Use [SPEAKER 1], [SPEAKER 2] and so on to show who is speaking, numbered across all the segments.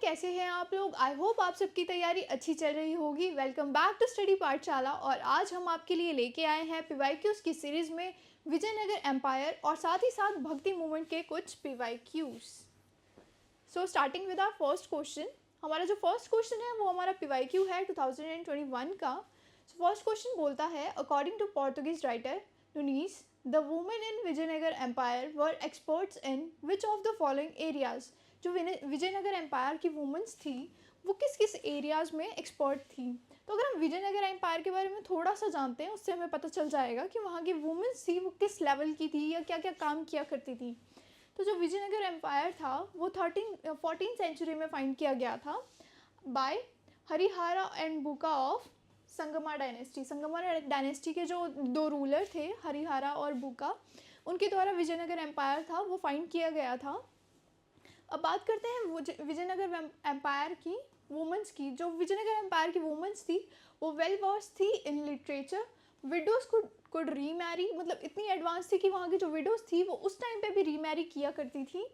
[SPEAKER 1] कैसे हैं आप लोग। आई होप आप सबकी तैयारी अच्छी चल रही होगी। वेलकम बैक टू स्टडी पाठशाला। और आज हम आपके लिए लेके आए हैं पीवाईक्यूज़ की सीरीज़ में विजयनगर एम्पायर और साथ ही साथ भक्ति मूवमेंट के कुछ PYQs. So starting with our first question. हमारा जो फर्स्ट क्वेश्चन है वो हमारा पीवाईक्यू है 2021 का। सो फर्स्ट क्वेश्चन बोलता है, according to Portuguese writer Nuniz, the women in Vijayanagara empire were experts in which of the following areas. जो विजयनगर एम्पायर की वुमेंस थी वो किस किस एरियाज़ में एक्सपर्ट थी। तो अगर हम विजयनगर एम्पायर के बारे में थोड़ा सा जानते हैं उससे हमें पता चल जाएगा कि वहाँ की वुमेंस थी वो किस लेवल की थी या क्या क्या काम किया करती थी। तो जो विजयनगर एम्पायर था वो 14th सेंचुरी में फाइंड किया गया था बाय हरिहरा एंड बुका of Sangma dynasty. Sangma dynasty के जो दो रूलर थे हरिहरा और बुका, उनके द्वारा विजयनगर एम्पायर था वो फाइंड किया गया था। अब बात करते हैं विजयनगर एम्पायर की वुमेंस की। जो विजयनगर एम्पायर की वुमेंस थी वो वेल वर्स थी in literature. Widows could remarry, मतलब इतनी एडवांस थी कि वहाँ की जो विडोज़ थी वो उस टाइम पे भी रीमैरी किया करती थी।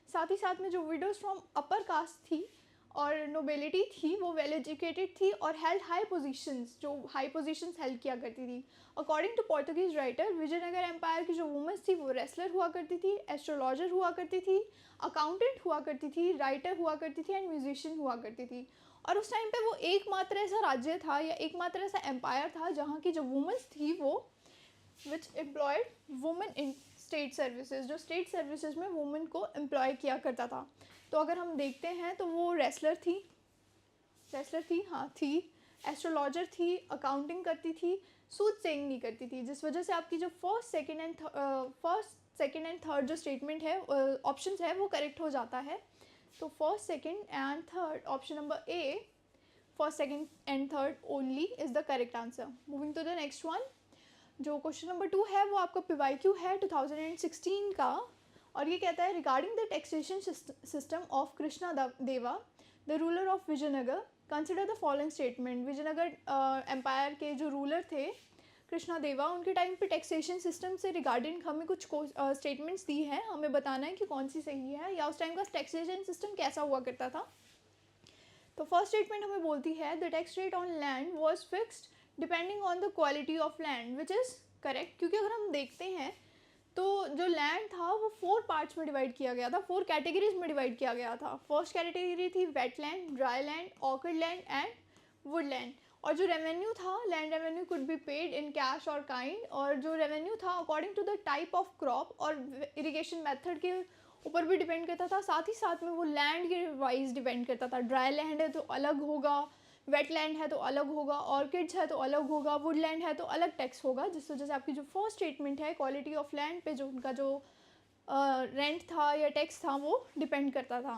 [SPEAKER 1] साथ ही साथ में जो विडोज़ फ्रॉम अपर कास्ट थी और नोबेलिटी थी वो वेल एजुकेटेड थी और हेल्ड हाई पोजीशंस, जो हाई पोजीशंस हेल्ड किया करती थी। According to Portuguese writer, Vijayanagara empire की जो वुमेंस थी वो रेसलर हुआ करती थी, एस्ट्रोलॉजर हुआ करती थी, अकाउंटेंट हुआ करती थी, राइटर हुआ करती थी एंड म्यूजिशियन हुआ करती थी। और उस टाइम पे वो एकमात्र ऐसा राज्य था या एकमात्र ऐसा एम्पायर था जहाँ की जो वुमेंस थी वो which employed women in state services, जो स्टेट सर्विसेज में वुमेन को एम्प्लॉय किया करता था। तो अगर हम देखते हैं तो वो रेसलर थी, एस्ट्रोलॉजर थी, अकाउंटिंग करती थी, सूद सेइंग नहीं करती थी, जिस वजह से आपकी जो फर्स्ट सेकंड एंड थर्ड जो स्टेटमेंट है ऑप्शन है वो करेक्ट हो जाता है। तो first second and third, option number A, first second and third only is the correct answer. Moving to the next one. जो क्वेश्चन नंबर 2 है वो आपका पीवाईक्यू है 2016 का और ये कहता है, regarding the taxation system of Krishna Deva the ruler of Vijayanagar, consider the following statement. Vijayanagar empire के जो रूलर थे कृष्णा देवा, उनके टाइम पे टैक्सेशन सिस्टम से रिगार्डिंग हमें कुछ स्टेटमेंट्स दी हैं, हमें बताना है कि कौन सी सही है या उस टाइम का टैक्सेशन सिस्टम कैसा हुआ करता था। तो फर्स्ट स्टेटमेंट हमें बोलती है, the tax rate on land was fixed depending on the quality of land, which is correct. क्योंकि अगर हम देखते हैं तो जो लैंड था वो 4 पार्ट्स में डिवाइड किया गया था, 4 कैटेगरीज में डिवाइड किया गया था। फर्स्ट कैटेगरी थी wetland, dry land, orchid land and woodland. और जो रेवेन्यू था, land revenue could be paid in cash और काइंड, और जो रेवेन्यू था according to the type of crop और इरिगेशन मेथड के ऊपर भी डिपेंड करता था। साथ ही साथ में वो लैंड के वाइज डिपेंड करता था। ड्राई लैंड है तो अलग होगा, वेटलैंड है तो अलग होगा, ऑर्किड्स है तो अलग होगा, वुडलैंड है तो अलग टैक्स होगा, जिस वजह से आपकी जो फर्स्ट स्टेटमेंट है क्वालिटी ऑफ लैंड पे जो उनका जो रेंट था या टैक्स था वो डिपेंड करता था।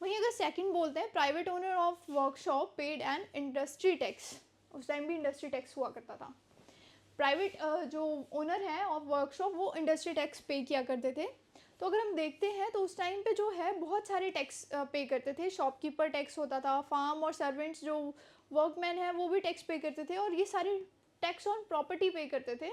[SPEAKER 1] वहीं अगर सेकंड बोलते हैं, private owner of workshop paid an industry tax, उस टाइम भी इंडस्ट्री टैक्स हुआ करता था। प्राइवेट जो ओनर है ऑफ वर्कशॉप वो इंडस्ट्री टैक्स पे किया करते थे। तो अगर हम देखते हैं तो उस टाइम पे जो है बहुत सारे टैक्स पे करते थे। शॉपकीपर टैक्स होता था, फार्म और सर्वेंट्स जो वर्कमैन है वो भी टैक्स पे करते थे, और ये सारे टैक्स ऑन प्रॉपर्टी पे करते थे।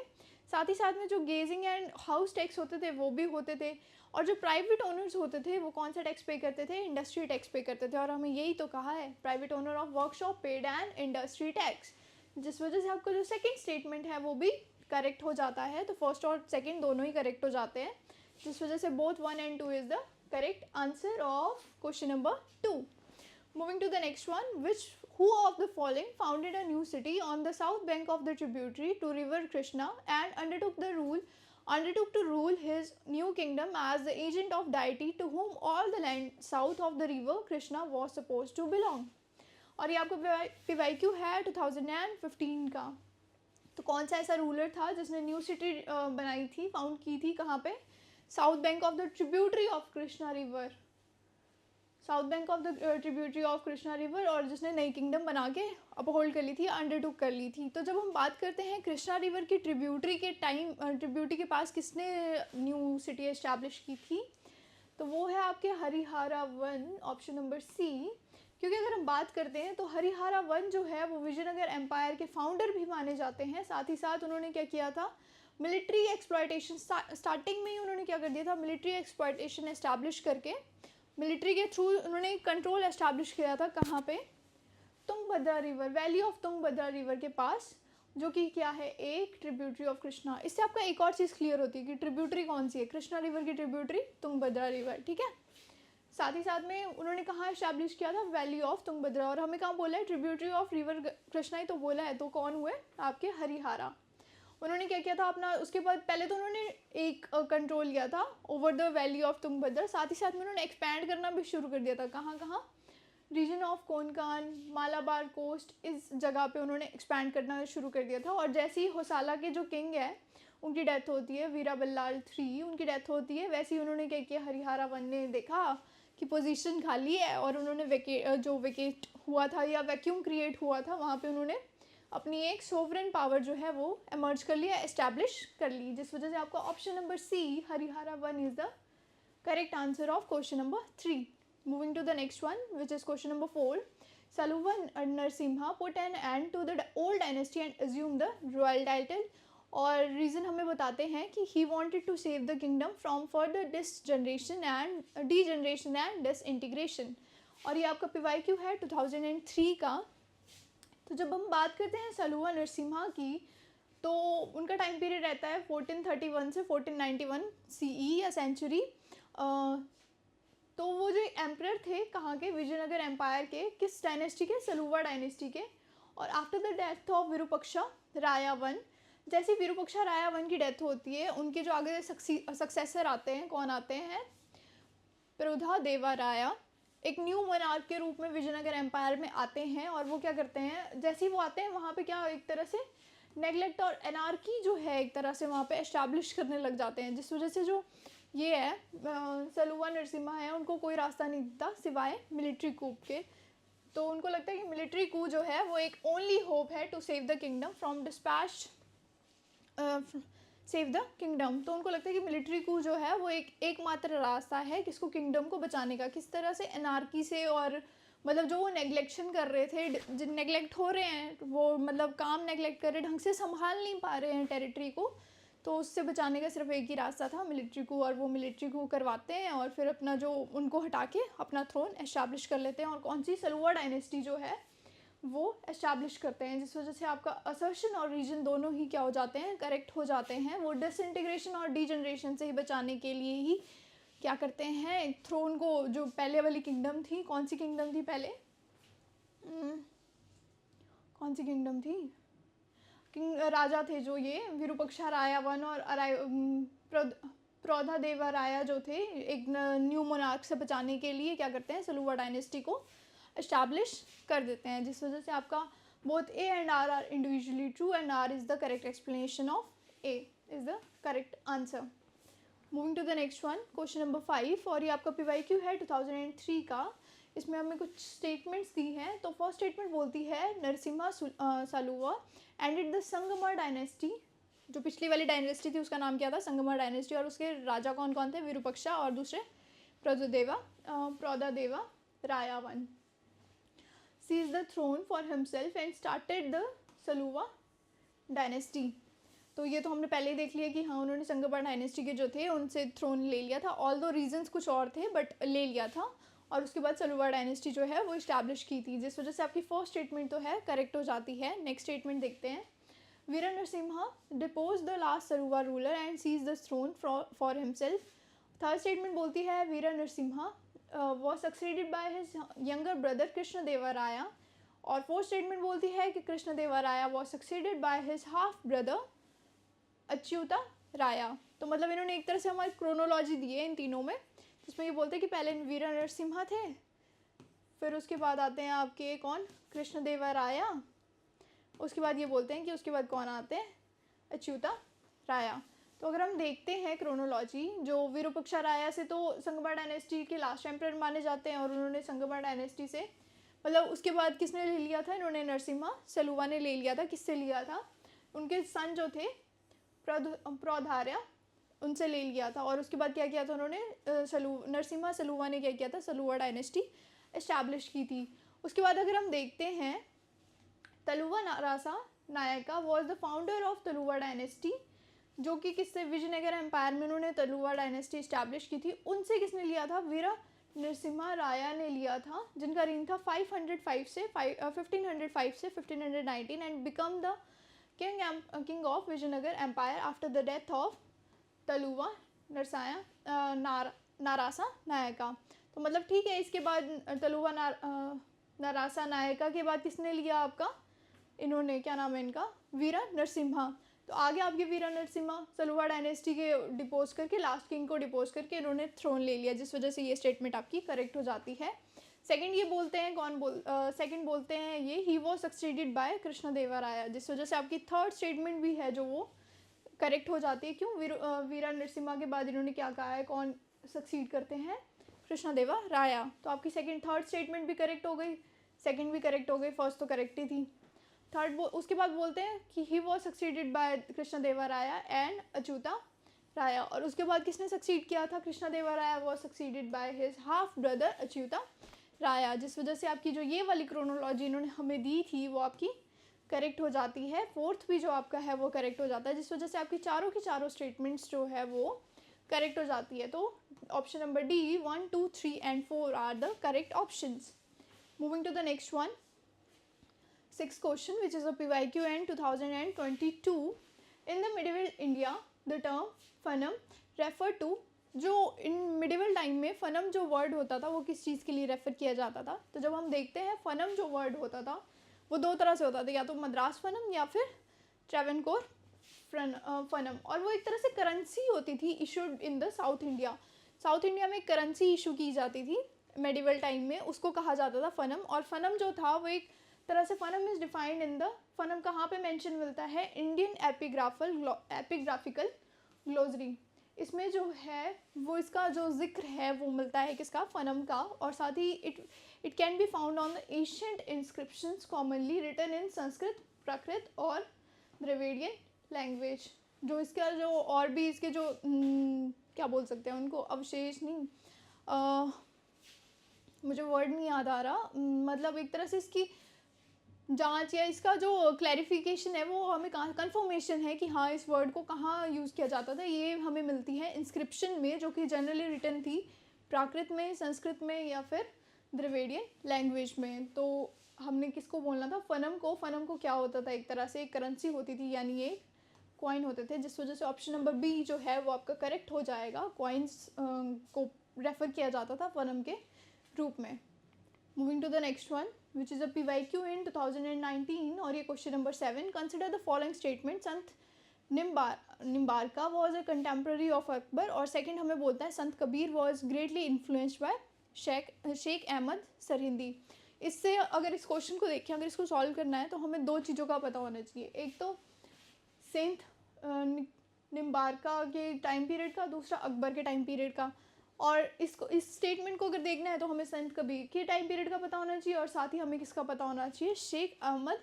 [SPEAKER 1] साथ ही साथ में जो गेजिंग एंड हाउस टैक्स होते थे वो भी होते थे। और जो प्राइवेट ओनर्स होते थे वो कौन सा टैक्स पे करते थे, इंडस्ट्री टैक्स पे करते थे। और हमें यही तो कहा है, private owner of workshop paid an industry tax, जिस वजह से आपका जो सेकेंड स्टेटमेंट है वो भी करेक्ट हो जाता है। तो फर्स्ट और सेकेंड दोनों ही करेक्ट हो जाते हैं, जिस वजह से both 1 and 2 is the correct answer of question number 2। Moving to the next one, which who of the following founded a new city on the south bank of the tributary to river Krishna and undertook to rule his new kingdom as the agent of deity to whom all the land south of the river Krishna was supposed to belong। और ये आपका PYQ है 2015 का। तो कौन सा ऐसा ruler था जिसने न्यू सिटी बनाई थी, फाउंड की थी, कहाँ पे, south bank of the tributary of Krishna river, south bank of the tributary of Krishna river, और जिसने नई किंगडम बना के अपहोल्ड कर ली थी, अंडरटुक कर ली थी। तो जब हम बात करते हैं कृष्णा रिवर की ट्रिब्यूटरी के टाइम, ट्रिब्यूटरी के पास किसने न्यू सिटी एस्टैब्लिश की थी, तो वो है आपके Harihara one, option number C. क्योंकि अगर हम बात करते हैं तो हरिहरा वन जो है वो विजयनगर एम्पायर के फाउंडर भी माने जाते हैं। साथ ही साथ उन्होंने क्या किया था, मिलिट्री एक्सप्लॉयटेशन, स्टार्टिंग में ही उन्होंने क्या कर दिया था, मिलिट्री एक्सप्लॉयटेशन एस्टैब्लिश करके मिलिट्री के थ्रू उन्होंने कंट्रोल एस्टैब्लिश किया था कहाँ पे, Tungabhadra river, valley of Tungabhadra river के पास, जो कि क्या है, एक ट्रिब्यूटरी ऑफ कृष्णा। इससे आपका एक और चीज़ क्लियर होती है कि ट्रिब्यूटरी कौन सी है, कृष्णा रिवर की ट्रिब्यूटरी तुंगभद्रा रिवर, ठीक है। साथ ही साथ में उन्होंने कहाँ इस्टेब्लिश किया था, वैली ऑफ तुंगभद्रा, और हमें कहाँ बोला है, ट्रिब्यूटरी ऑफ रिवर कृष्णा ही तो बोला है, तो कौन हुए आपके हरिहारा। उन्होंने क्या किया था अपना, उसके बाद पहले तो उन्होंने एक कंट्रोल लिया था over the valley of Tungabhadra, साथ ही साथ में उन्होंने एक्सपैंड करना भी शुरू कर दिया था। कहाँ कहाँ, region of Konkan, Malabar coast, इस जगह पे उन्होंने एक्सपैंड करना शुरू कर दिया था। और जैसे ही होसाला के जो किंग है उनकी डेथ होती है, वीरा बल्लाल 3 उनकी डेथ होती है, वैसे ही उन्होंने क्या किया, हरिहारा 1 ने देखा कि पोजीशन खाली है और उन्होंने वेकेट हुआ था या वैक्यूम क्रिएट हुआ था, वहाँ पे उन्होंने अपनी एक सोवरेन पावर जो है वो एमर्ज कर लिया, एस्टैब्लिश कर ली, जिस वजह से आपका option number C, Harihara 1 is the correct answer of question number 3. Moving to the next one, which is question number 4. Saluva Narasimha put an end to the old dynasty and assumed the royal title. और reason हमें बताते हैं कि he wanted to save the kingdom from further degeneration and disintegration. और ये आपका PYQ है 2003 का। तो जब हम बात करते हैं सलुवा नरसिम्हा की, तो उनका टाइम पीरियड रहता है 1431 से 1491 CE या सेंचुरी। तो वो जो एम्परर थे कहाँ के, विजयनगर एम्पायर के, किस डायनेस्टी के, सलुवा डायनेस्टी के। और after the death of Virupaksha राया 1, जैसे विरूपाक्षा राया 1 की डेथ होती है, उनके जो आगे सक्सेसर आते हैं, कौन आते हैं, प्रौधा देवा राया, एक न्यू मोनार्क के रूप में विजयनगर एम्पायर में आते हैं। और वो क्या करते हैं, जैसे ही वो आते हैं वहाँ पे क्या, एक तरह से नेगलेक्ट और एनार्की जो है एक तरह से वहाँ पे एस्टैब्लिश करने लग जाते हैं, जिस वजह से जो ये है सलुवा नरसिम्हा है, उनको कोई रास्ता नहीं दिखता सिवाय मिलिट्री कूप के। तो उनको लगता है कि मिलिट्री कू जो है वो एक ओनली होप है to save the kingdom from dispatch, save the kingdom. तो उनको लगता है कि मिलिट्री कू जो है वो एकमात्र रास्ता है किसको, किंगडम को बचाने का। किस तरह से, एनार्की से, और मतलब जो वो नेगलेक्शन कर रहे थे, नेगलेक्ट हो रहे हैं वो, मतलब काम नेगलेक्ट कर रहे, ढंग से संभाल नहीं पा रहे हैं टेरिटरी को, तो उससे बचाने का सिर्फ एक ही रास्ता था, मिलिट्री कू। और वो मिलिट्री कू करवाते हैं और फिर अपना जो उनको हटा के अपना थ्रोन एस्टैब्लिश कर लेते हैं, और कौन सी, सलुवा डायनेस्टी जो है वो एस्टैब्लिश करते हैं, जिस वजह से आपका असर्शन और रीजन दोनों ही क्या हो जाते हैं, करेक्ट हो जाते हैं। वो डिसइंटीग्रेशन और डीजनरेशन से ही बचाने के लिए ही क्या करते हैं, थ्रोन को, जो पहले वाली किंगडम थी, कौन सी किंगडम थी पहले, कौन सी किंगडम थी, राजा थे जो ये विरूपाक्षा राया 1 और प्रौधा देवा राया जो थे, एक न्यू मोनार्क से बचाने के लिए क्या करते हैं, सलुवा डायनेस्टी को एस्टैब्लिश कर देते हैं, जिस वजह से आपका both A and R R individually true and R is the correct explanation of A is the correct answer. Moving to the next one, question number 5, और ये आपका PYQ है 2003 का. इसमें हमें कुछ स्टेटमेंट्स दी हैं. तो फर्स्ट स्टेटमेंट बोलती है Narasimha Saluva ended the Sangama dynasty. जो पिछली वाली डायनेस्टी थी उसका नाम क्या था, संगमर डायनेस्टी, और उसके राजा कौन कौन थे, विरूपाक्षा और दूसरे प्रौधादेवा राया 1. seized the throne for himself and started the Saluwa dynasty. तो ये तो हमने पहले ही देख लिया कि हाँ उन्होंने संगमर डायनेस्टी के जो थे उनसे थ्रोन ले लिया था, ऑल दो रीजंस कुछ और थे बट ले लिया था, और उसके बाद सलुवा डायनेस्टी जो है वो इस्टेब्लिश की थी, जिस वजह से आपकी फर्स्ट स्टेटमेंट तो है करेक्ट हो जाती है. नेक्स्ट स्टेटमेंट देखते हैं. Veera Narasimha depose the last Saluva ruler and seize the throne for himself. Third statement बोलती है वीरा Narasimha was succeeded by his younger brother Krishna देवा राया. और फोर्थ स्टेटमेंट बोलती है कि कृष्ण देवा राया was succeeded by his half brother Achyuta राया. तो मतलब इन्होंने एक तरह से हमारी क्रोनोलॉजी दी है इन तीनों में, जिसमें ये बोलते हैं कि पहले वीरा नरसिम्हा थे, फिर उसके बाद आते हैं आपके कौन, कृष्ण देवा राया, उसके बाद ये बोलते हैं कि उसके बाद कौन आते हैं, अच्युता राया. तो अगर हम देखते हैं क्रोनोलॉजी, जो विरूपाक्षा राया से तो संगमर डायनेस्टी के लास्ट एम्परर माने जाते हैं, और उन्होंने संगमर डायनेस्टी से मतलब उसके बाद किसने ले लिया था, इन्होंने नरसिम्हा सलुवा ने ले लिया था. किससे लिया था, उनके सन जो थे प्रौधार्या, उनसे ले लिया था. और उसके बाद क्या किया था उन्होंने, नरसिम्हा सलुवा ने क्या किया था, सलुवा डायनेस्टी एस्टैब्लिश की थी. उसके बाद अगर हम देखते हैं Tuluva Narasa Nayaka was the founder of Tuluva dynasty, जो कि किससे, विजयनगर एम्पायर में उन्होंने तलुवा डायनेस्टी इस्टेब्लिश की थी. उनसे किसने लिया था, वीरा नरसिम्हा राया ने लिया था, जिनका रेन था 505 से 1505 से 1519 and become the king of Vijayanagar empire after the death of Tuluva Narasa Nayaka. तो मतलब ठीक है, इसके बाद तलुवा नारासा नायका के बाद किसने लिया आपका, इन्होंने क्या नाम है इनका, वीरा नरसिम्हा। तो आगे आपके वीरा नरसिम्हा सलुवा डायनेस्टी के डिपोज करके, लास्ट किंग को डिपोज करके इन्होंने थ्रोन ले लिया, जिस वजह से ये स्टेटमेंट आपकी करेक्ट हो जाती है। सेकंड ये बोलते हैं सेकंड बोलते हैं ये ही वॉज सक्सीडेड बाय कृष्णदेवराया, जिस वजह से आपकी थर्ड स्टेटमेंट भी है जो वो करेक्ट हो जाती है। क्यों, वीरा नरसिम्हा के बाद इन्होंने क्या कहा है, कौन सक्सीड करते हैं, कृष्णदेवराया। तो आपकी थर्ड स्टेटमेंट भी करेक्ट हो गई, सेकंड भी करेक्ट हो गई, फर्स्ट तो करेक्ट ही थी। थर्ड उसके बाद बोलते हैं कि he was succeeded by Krishnadevaraya and Achyuta Raya, और उसके बाद किसने सक्सीड किया था, Krishnadevaraya was succeeded by his half brother Achyuta Raya, जिस वजह से आपकी जो ये वाली क्रोनोलॉजी इन्होंने हमें दी थी वो आपकी करेक्ट हो जाती है। फोर्थ भी जो आपका है वो करेक्ट हो जाता है, जिस वजह से आपकी चारों की चारों स्टेटमेंट्स जो है वो करेक्ट हो जाती है। तो option number D 1, 2, 3 and 4 are the correct options. Moving to the next one, sixth question, which is a PYQ and 2022. In the medieval India, the term fanam refer to, जो इन मिडिवल टाइम में फनम जो word होता था वो किस चीज़ के लिए refer किया जाता था। तो जब हम देखते हैं फनम जो वर्ड होता था वो दो तरह से होता था, या तो मद्रास फनम या फिर ट्रेवनकोर फनम, और वो एक तरह से करेंसी होती थी issued in the south India. South India में करेंसी इशू की जाती थी मेडिवल टाइम में, उसको कहा जाता था फनम। और फनम जो था वो एक तरह से fanam is defined in the, fanam कहाँ पे मेंशन मिलता है, इंडियन एपिग्राफिकल ग्लोसरी, इसमें जो है वो इसका जो जिक्र है वो मिलता है किसका, फनम का। और साथ ही it can be found on the ancient inscriptions commonly written in Sanskrit, Prakrit और द्रविडियन लैंग्वेज। जो इसका जो और भी इसके जो क्या बोल सकते हैं उनको, अवशेष नहीं, मुझे वर्ड नहीं याद आ रहा, मतलब एक तरह से इसकी जांच या इसका जो क्लैरिफिकेशन है वो हमें कहाँ, कन्फर्मेशन है कि हाँ इस वर्ड को कहाँ यूज़ किया जाता था, ये हमें मिलती है इंस्क्रिप्शन में, जो कि जनरली रिटन थी प्राकृत में, संस्कृत में या फिर द्रविडियन लैंग्वेज में। तो हमने किसको बोलना था, फनम को। फनम को क्या होता था, एक तरह से एक करेंसी होती थी, यानी ये कॉइन होते थे, जिस वजह से ऑप्शन नंबर बी जो है वो आपका करेक्ट हो जाएगा। कॉइन्स को रेफ़र किया जाता था फनम के रूप में। Moving to the next one, which is a PYQ in 2019, और ये question number 7, consider the following statement, Sant Nimbarka was a contemporary of Akbar, और सेकंड हमें बोलता है Sant Kabir was greatly influenced by Sheikh Ahmad Sirhindi. इससे अगर इस क्वेश्चन को देखें, अगर इसको सॉल्व करना है तो हमें दो चीज़ों का पता होना चाहिए, एक तो सेंट निम्बारका के टाइम पीरियड का, दूसरा अकबर के टाइम पीरियड का। और इसको, इस स्टेटमेंट को अगर देखना है तो हमें संत कबीर के टाइम पीरियड का पता होना चाहिए, और साथ ही हमें किसका पता होना चाहिए, शेख अहमद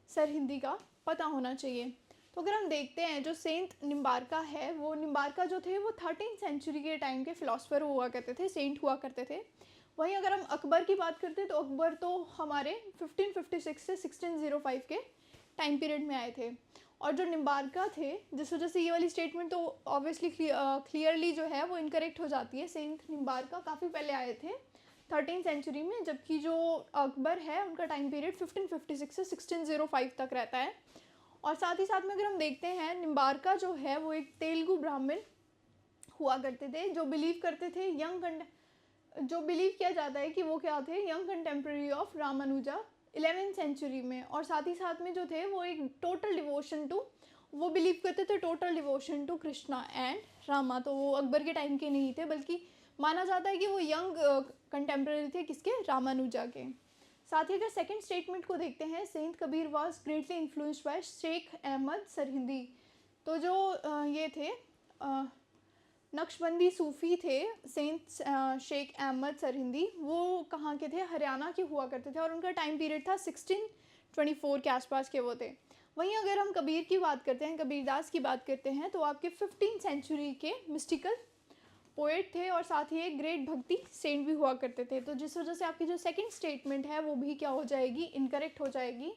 [SPEAKER 1] सरहिंदी का पता होना चाहिए। तो अगर हम देखते हैं जो सेंट निम्बारका है, वो निम्बारका जो थे वो 13वीं सेंचुरी के टाइम के फ़िलासफ़र हुआ करते थे, सेंट हुआ करते थे। वहीं अगर हम अकबर की बात करते हैं तो अकबर तो हमारे 1556 से 1605 के टाइम पीरियड में आए थे। और जो निम्बारका थे, जिस वजह से ये वाली स्टेटमेंट तो ऑब्वियसली क्लियरली जो है वो इनकरेक्ट हो जाती है। सेंट निम्बारका काफ़ी पहले आए थे 13वीं सेंचुरी में, जबकि जो अकबर है उनका टाइम पीरियड 1556 से 1605 तक रहता है। और साथ ही साथ में अगर हम देखते हैं, निम्बारका जो है वो एक तेलुगु ब्राह्मण हुआ करते थे, जो बिलीव करते थे जो बिलीव किया जाता है कि वो क्या थे, यंग कंटेम्प्रेरी ऑफ रामानुजा 11वीं सेंचुरी में। और साथ ही साथ में जो थे वो एक टोटल डिवोशन टू, वो बिलीव करते थे total devotion to Krishna and Rama. तो वो अकबर के टाइम के नहीं थे, बल्कि माना जाता है कि वो यंग कंटेम्प्रेरी थे किसके, रामानुजा के। साथ ही अगर सेकंड स्टेटमेंट को देखते हैं, saint Kabir was greatly influenced by Sheikh Ahmad Sirhindi. तो जो ये थे नक्शबंदी सूफ़ी थे, सेंट शेख अहमद सरहिंदी, वो कहाँ के थे, हरियाणा के हुआ करते थे, और उनका टाइम पीरियड था 1624 के आसपास के वो थे। वहीं अगर हम कबीर की बात करते हैं, कबीरदास की बात करते हैं, तो आपके 15वीं सेंचुरी के मिस्टिकल पोएट थे, और साथ ही एक ग्रेट भक्ति सेंट भी हुआ करते थे। तो जिस वजह से आपकी जो सेकंड स्टेटमेंट है वो भी क्या हो जाएगी, इनकरेक्ट हो जाएगी।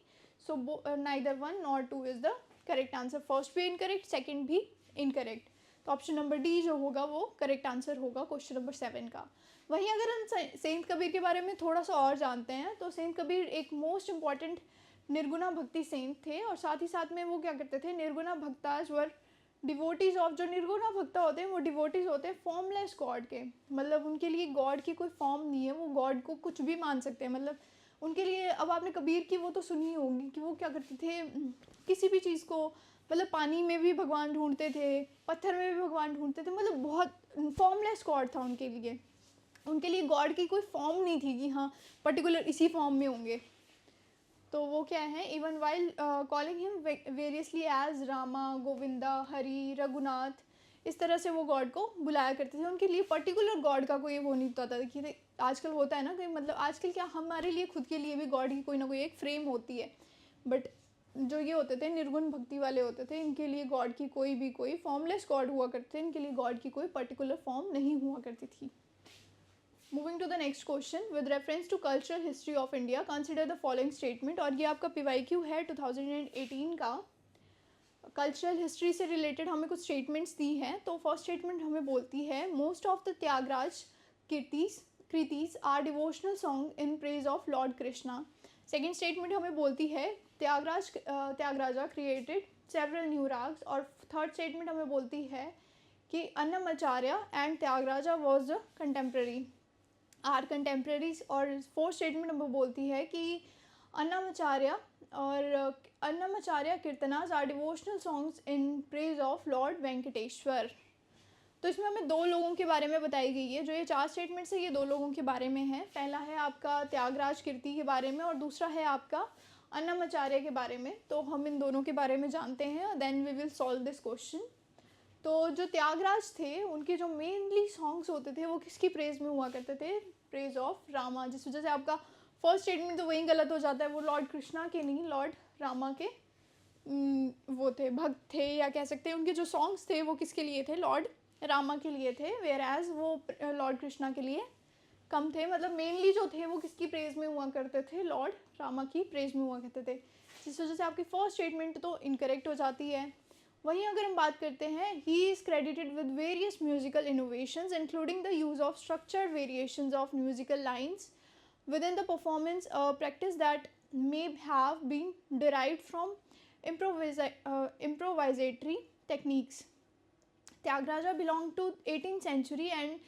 [SPEAKER 1] So neither 1 nor 2 is the correct answer. First भी इनकरेक्ट, सेकंड भी इनकरेक्ट। तो ऑप्शन नंबर डी जो होगा वो करेक्ट आंसर होगा क्वेश्चन नंबर 7 का। वहीं अगर हम सेंट कबीर के बारे में थोड़ा सा और जानते हैं तो सेंट कबीर एक मोस्ट इम्पॉर्टेंट निर्गुणा भक्ति सेंट थे, और साथ ही साथ में वो क्या करते थे, निर्गुणा भक्ताज वर डिवोटीज ऑफ, जो निर्गुणा भक्ता होते हैं वो डिवोटीज होते हैं फॉर्मलेस गॉड के, मतलब उनके लिए गॉड की कोई फॉर्म नहीं है, वो गॉड को कुछ भी मान सकते हैं। मतलब उनके लिए, अब आपने कबीर की वो तो सुनी होगी कि वो क्या करते थे, किसी भी चीज़ को, मतलब पानी में भी भगवान ढूंढते थे, पत्थर में भी भगवान ढूंढते थे, मतलब बहुत फॉर्मलेस गॉड था उनके लिए। उनके लिए गॉड की कोई फॉर्म नहीं थी कि हाँ पर्टिकुलर इसी फॉर्म में होंगे। तो वो क्या है, even while calling him variously as Rama, Govinda, Hari, Raghunath, इस तरह से वो गॉड को बुलाया करते थे। उनके लिए पर्टिकुलर गॉड का कोई वो नहीं होता था कि आजकल होता है ना कि मतलब आजकल क्या हमारे लिए खुद के लिए भी गॉड की कोई ना कोई एक फ्रेम होती है, बट जो ये होते थे निर्गुण भक्ति वाले होते थे, इनके लिए गॉड की कोई फॉर्मलेस गॉड हुआ करते थे, इनके लिए गॉड की कोई पर्टिकुलर फॉर्म नहीं हुआ करती थी। Moving to the next question, with reference to cultural history of India consider the following statement, और ये आपका PYQ है 2018 का। कल्चरल हिस्ट्री से रिलेटेड हमें कुछ स्टेटमेंट्स दी हैं। तो फर्स्ट स्टेटमेंट हमें बोलती है, most of the Tyagaraja kritis are devotional song in praise of Lord Krishna. Second statement हमें बोलती है, Tyagaraja created several new ragas. और थर्ड स्टेटमेंट हमें बोलती है कि Annamacharya and Tyagaraja was the contemporary are contemporaries. और फोर्थ स्टेटमेंट हमें बोलती है कि Annamacharya kirtanas are devotional songs in praise of Lord Venkateshwara. तो इसमें हमें दो लोगों के बारे में बताई गई है, जो ये चार स्टेटमेंट्स है ये दो लोगों के बारे में है। पहला है आपका त्यागराज कीर्ति के बारे में और दूसरा है आपका अन्नमाचार्य के बारे में। तो हम इन दोनों के बारे में जानते हैं, then we will solve this question. तो जो त्यागराज थे उनके जो मेनली सॉन्ग्स होते थे वो किसकी प्रेज में हुआ करते थे, प्रेज ऑफ रामा। जिस वजह से आपका फर्स्ट स्टेटमेंट तो वहीं गलत हो जाता है, वो लॉर्ड कृष्णा के नहीं लॉर्ड रामा के वो थे, भक्त थे, या कह सकते हैं उनके जो सॉन्ग्स थे वो किसके लिए थे, लॉर्ड रामा के लिए थे, वेयर एज वो लॉर्ड कृष्णा के लिए कम थे। मतलब मेनली जो थे वो किसकी प्रेज में हुआ करते थे, लॉर्ड रामा की प्रेज में हुआ करते थे, जिस वजह से आपकी फर्स्ट स्टेटमेंट तो इनकरेक्ट हो जाती है। वहीं अगर हम बात करते हैं, he is credited with various musical innovations including the use of structured variations of musical lines within the performance, practice that may have been derived from improvisatory techniques. Tyagaraja belonged to 18th century and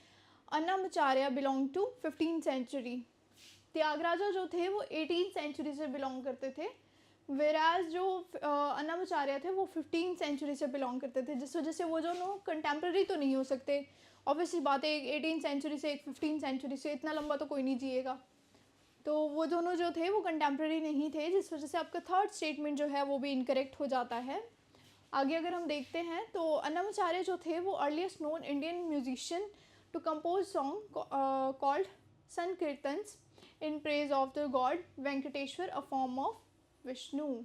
[SPEAKER 1] Annamacharya belonged to 15th century. Tyagaraja जो थे वो 18th century से belong करते थे, वेराज जो अन्नामाचार्य थे वो 15th century से बिलोंग करते थे, जिस वजह से वो जो कंटेम्प्रेरी तो नहीं हो सकते। ऑब्वियसली बात है, एक 18th सेंचुरी से एक 15th सेंचुरी से इतना लंबा तो कोई नहीं जिएगा, तो वो दोनों जो थे वो कंटेम्प्रेरी नहीं थे, जिस वजह से आपका थर्ड स्टेटमेंट जो है वो भी इनकरेक्ट हो जाता है। आगे अगर हम देखते हैं तो अन्नामाचार्य जो थे वो earliest known Indian musician to compose song called sankirtans in praise of the god Venkateshwara, a form of Vishnu.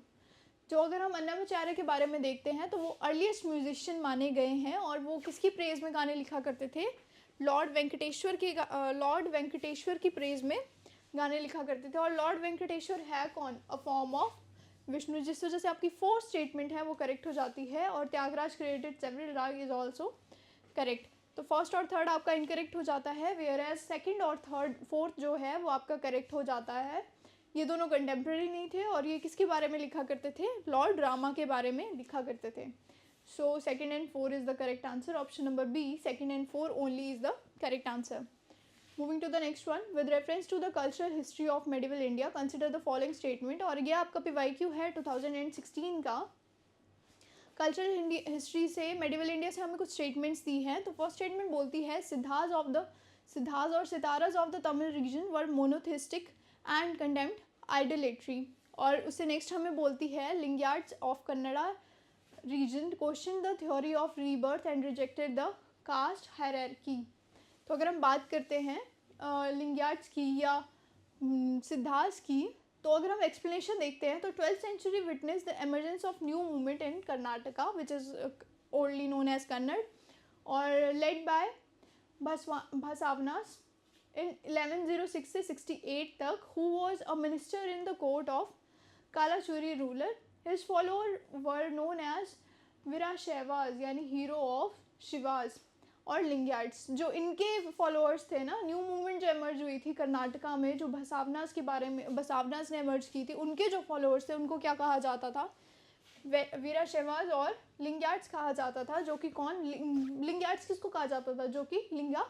[SPEAKER 1] जो अगर हम अन्नामाचार्य के बारे में देखते हैं तो वो अर्लीस्ट म्यूजिशियन माने गए हैं, और वो किसकी प्रेज में गाने लिखा करते थे, लॉर्ड वेंकटेश्वर की प्रेज में गाने लिखा करते थे। और लॉर्ड वेंकटेश्वर है कौन, अ फॉर्म ऑफ विष्णु, जिस वजह से आपकी फोर्थ स्टेटमेंट है वो करेक्ट हो जाती है। और त्यागराज क्रिएटेड सेवरल राग इज ऑल्सो करेक्ट। तो फर्स्ट और थर्ड आपका इनकरेक्ट हो जाता है, वेयर एज सेकेंड और फोर्थ जो है वो आपका करेक्ट हो जाता है। ये दोनों कंटेम्प्रेरी नहीं थे, और ये किसके बारे में लिखा करते थे, लॉर्ड रामा के बारे में लिखा करते थे। So second and 4 is the correct answer, option number B, second and 4 only is the correct answer. Moving to the next one, with reference to the cultural history of medieval India, consider the following statement। और ये आपका PYQ है 2016 का। Cultural history से medieval India से हमें कुछ statements दी हैं। तो फर्स्ट स्टेटमेंट बोलती है, सिद्धाज और Sittars of the Tamil region were monotheistic and condemned idolatry. और उससे नेक्स्ट हमें बोलती है, Lingayats of Kannada region question the theory of rebirth and rejected the caste hierarchy. तो अगर हम बात करते हैं लिंग्यार्ड्स की या सिद्धास की, तो अगर हम एक्सप्लेनेशन देखते हैं तो 12th century witness the emergence of new movement in Karnataka which is oldly known as Kannada, और लेड बाय भसावनास इन 1106 से 68 तक, who was a minister in the court of Kalachuri ruler. His follower were known as Virashaivas, यानी hero of Shiva's. और लिंगायट्स, जो इनके followers थे ना, न्यू मूवमेंट जो एमर्ज हुई थी कर्नाटका में, जो बसावनास के बारे में, बसावनास ने एमर्ज की थी, उनके जो फॉलोअर्स थे उनको क्या कहा जाता था, वीराशैवाज और लिंगायट्स कहा जाता था। जो कि कौन, लिंगायट्स किसको कहा जाता था, जो कि लिंगा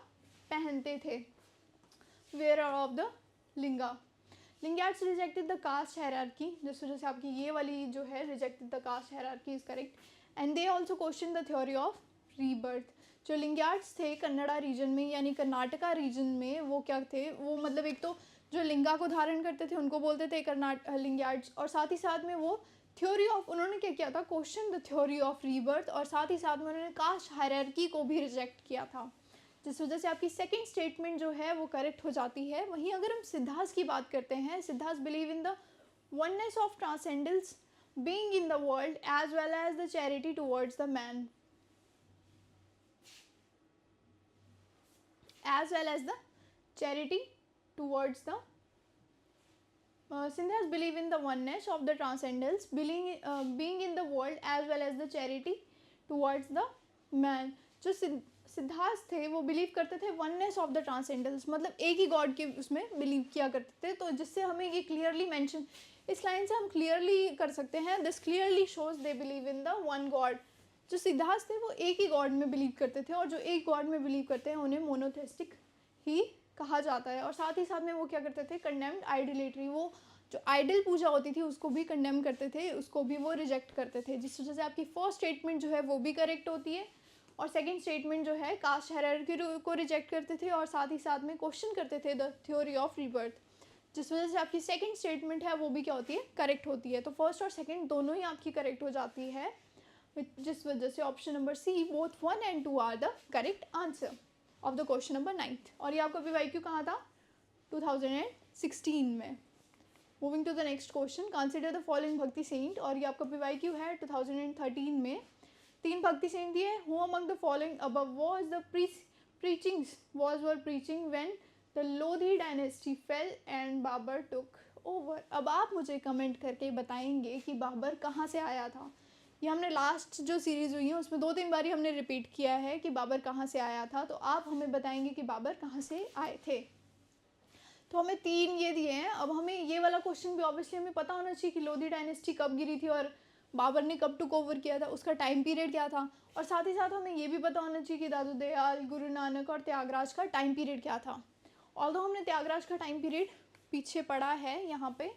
[SPEAKER 1] पहनते थे, wear of the linga. Lingayats rejected the caste hierarchy, जिस वजह से आपकी ये वाली जो है rejected the caste hierarchy is correct. And they also question the theory of rebirth. जो लिंगायट्स थे कन्नड़ा रीजन में यानी कर्नाटका रीजन में, वो क्या थे, वो मतलब एक तो जो लिंगा को धारण करते थे उनको बोलते थे लिंगायट्स, और साथ ही साथ में वो थ्योरी ऑफ, उन्होंने क्या किया था, question the theory of rebirth, और साथ ही साथ में उन्होंने कास्ट हायरार्की को भी रिजेक्ट किया था, जिस वजह से आपकी सेकंड स्टेटमेंट जो है वो करेक्ट हो जाती है। वहीं अगर हम सिद्धार्थ की बात करते हैं, Siddhartha believe in the oneness of transcendence being in the world as well as the charity towards the man, as well as the charity towards the Siddharth believe in the oneness of the transcendence being in the world as well as the charity towards the man। जो सिद्धार्थ थे वो believe करते थे oneness of the transcendence, मतलब एक ही God के उसमें believe किया करते थे। तो जिससे हमें ये क्लियरली मेंशन, इस लाइन से हम क्लियरली कर सकते हैं, this clearly shows they believe in the one God. जो सिद्धार्थ थे वो एक ही गॉड में बिलीव करते थे, और जो एक गॉड में बिलीव करते हैं उन्हें मोनोथेस्टिक ही कहा जाता है। और साथ ही साथ में वो क्या करते थे, कंडेम्ड आइडलेटरी, वो जो आइडल पूजा होती थी उसको भी कंडेम करते थे, उसको भी वो रिजेक्ट करते थे, जिस वजह से आपकी फर्स्ट स्टेटमेंट जो है वो भी करेक्ट होती है। और सेकंड स्टेटमेंट जो है कास्ट हायरार्की को रिजेक्ट करते थे, और साथ ही साथ में क्वेश्चन करते थे द थ्योरी ऑफ रीबर्थ, जिस वजह से आपकी सेकंड स्टेटमेंट है वो भी क्या होती है, करेक्ट होती है। तो फर्स्ट और सेकंड दोनों ही आपकी करेक्ट हो जाती है, जिस वजह से option number C both 1 and 2 are the correct answer of the question number 9। और ये आपका PYQ कहाँ था, 2016 में। Moving to the next question, consider the following bhakti saint, और ये आपका PYQ है 2013 में। 3 भक्ति सेंट दिए, who among the following above was the preaching when the Lodhi dynasty fell and Babur took over. अब आप मुझे कमेंट करके बताएंगे कि बाबर कहाँ से आया था। ये हमने लास्ट जो सीरीज़ हुई है उसमें 2-3 बारी हमने रिपीट किया है कि बाबर कहाँ से आया था, तो आप हमें बताएंगे कि बाबर कहाँ से आए थे। तो हमें 3 ये दिए हैं। अब हमें ये वाला क्वेश्चन भी ऑब्वियसली हमें पता होना चाहिए कि लोधी डायनेस्टी कब गिरी थी और बाबर ने कब टुक ओवर किया था, उसका टाइम पीरियड क्या था, और साथ ही साथ हमें ये भी पता होना चाहिए कि दादू दयाल, गुरु नानक और त्यागराज का टाइम पीरियड क्या था। ऑल्दो हमने त्यागराज का टाइम पीरियड पीछे पढ़ा है यहाँ पे,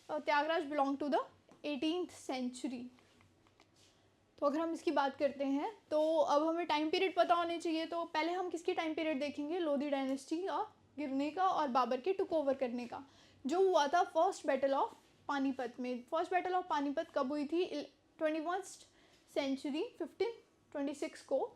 [SPEAKER 1] Tyagaraja belong to the 18th century. तो अगर हम इसकी बात करते हैं तो अब हमें टाइम पीरियड पता होने चाहिए। तो पहले हम किसकी टाइम पीरियड देखेंगे, लोधी डायनेस्टी का गिरने का और बाबर के टुक ओवर करने का, जो हुआ था फर्स्ट बैटल ऑफ पानीपत में। फर्स्ट बैटल ऑफ पानीपत कब हुई थी, 21st सेंचुरी 1526 को।